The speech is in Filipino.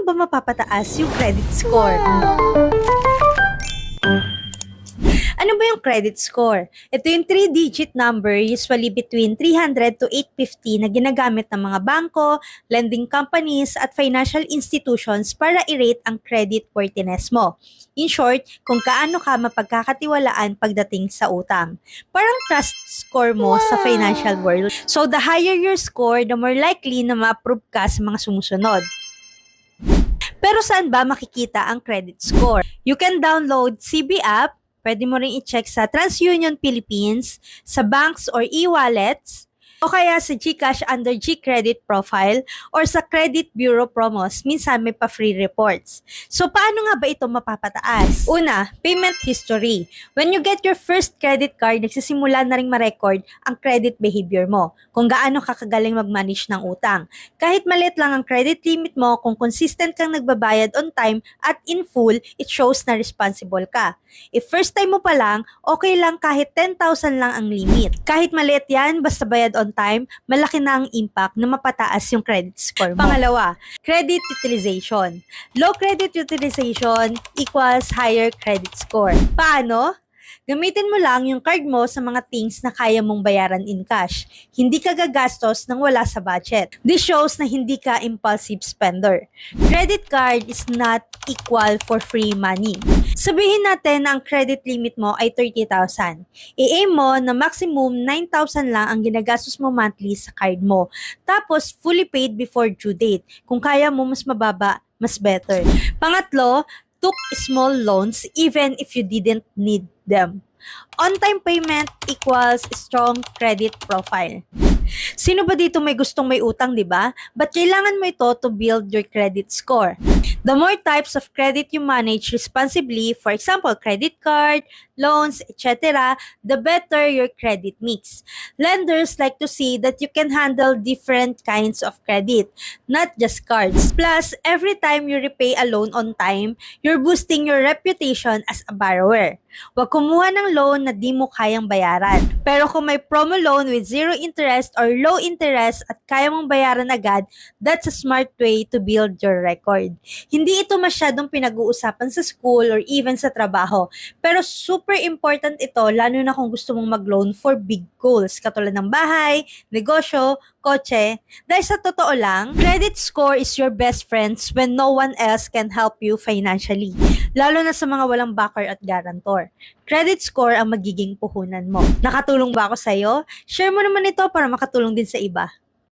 ba mapapataas yung credit score? Ano ba yung credit score? Ito yung 3-digit number, usually between 300 to 850 na ginagamit ng mga bangko, lending companies, at financial institutions para i-rate ang credit worthiness mo. In short, kung kaano ka mapagkakatiwalaan pagdating sa utang. Parang trust score mo sa financial world. So the higher your score, the more likely na ma-approve ka sa mga sumusunod. Pero saan ba makikita ang credit score? You can download CB app. Pwede mo rin i-check sa TransUnion Philippines, sa banks or e-wallets, o kaya sa GCash under G-Credit Profile or sa Credit Bureau Promos, minsan may pa-free reports. So paano nga ba ito mapapataas? Una, payment history. When you get your first credit card, nagsisimula na rin ma-record ang credit behavior mo, kung gaano ka kagaling mag-manage ng utang. Kahit maliit lang ang credit limit mo, kung consistent kang nagbabayad on time at in full, it shows na responsible ka. If first time mo pa lang, okay lang kahit 10,000 lang ang limit. Kahit maliit yan, basta bayad on time, malaki na ang impact na mapataas yung credit score mo. Pangalawa, credit utilization. Low credit utilization equals higher credit score. Paano? Gamitin mo lang yung card mo sa mga things na kaya mong bayaran in cash. Hindi ka gagastos nang wala sa budget. This shows na hindi ka impulsive spender. Credit card is not equal for free money. Sabihin natin na ang credit limit mo ay 30,000. I-aim mo na maximum 9,000 lang ang ginagastos mo monthly sa card mo. Tapos fully paid before due date. Kung kaya mo mas mababa, mas better. Pangatlo, took small loans even if you didn't need them. On-time payment equals strong credit profile. Sino ba dito may gustong may utang, di ba? But kailangan mo ito to build your credit score. The more types of credit you manage responsibly, for example, credit card, loans, etc., the better your credit mix. Lenders like to see that you can handle different kinds of credit, not just cards. Plus, every time you repay a loan on time, you're boosting your reputation as a borrower. Huwag kumuha ng loan na di mo kayang bayaran. Pero kung may promo loan with zero interest or low interest at kaya mong bayaran agad, that's a smart way to build your record. Hindi ito masyadong pinag-uusapan sa school or even sa trabaho. Pero super important ito lalo na kung gusto mong mag-loan for big goals katulad ng bahay, negosyo, kotse. Dahil sa totoo lang, credit score is your best friends when no one else can help you financially. Lalo na sa mga walang backer at guarantor. Credit score ang magiging puhunan mo. Nakatulong ba ako sa'yo? Share mo naman ito para makatulong din sa iba.